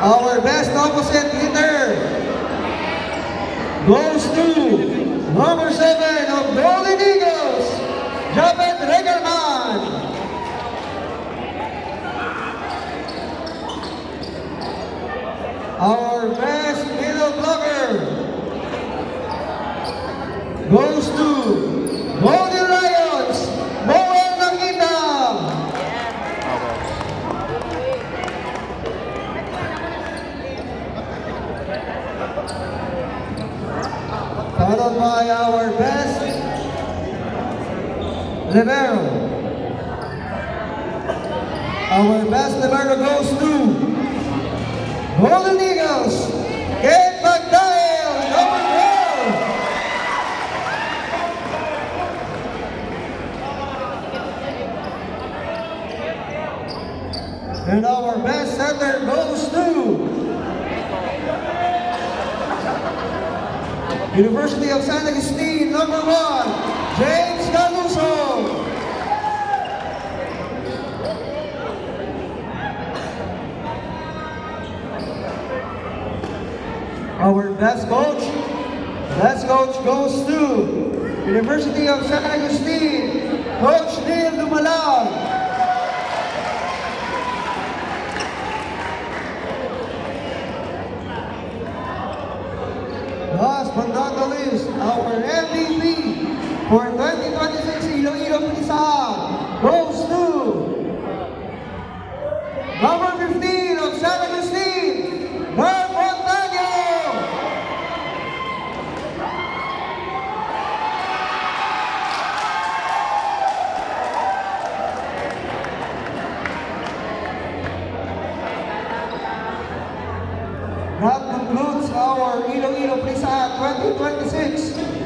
Our best opposite hitter goes to number 7 of Golden Eagles, Japet Regelman. Our best middle blocker goes to Golden Lions, Moel Nakita. Followed by our best libero. Our best libero goes to Golden Eagles, Kate McDowell, number 12. And our best center goes to University of San Agustin, number 1, James Galuso. Our best coach goes to University of San Agustin, Coach Neil Dumalag. Last but not the least, our MVP for 2026 Iloilo Pisa goes to number 15 of San Agustin, Mark Montaño. That concludes our Iloilo Pisa 2026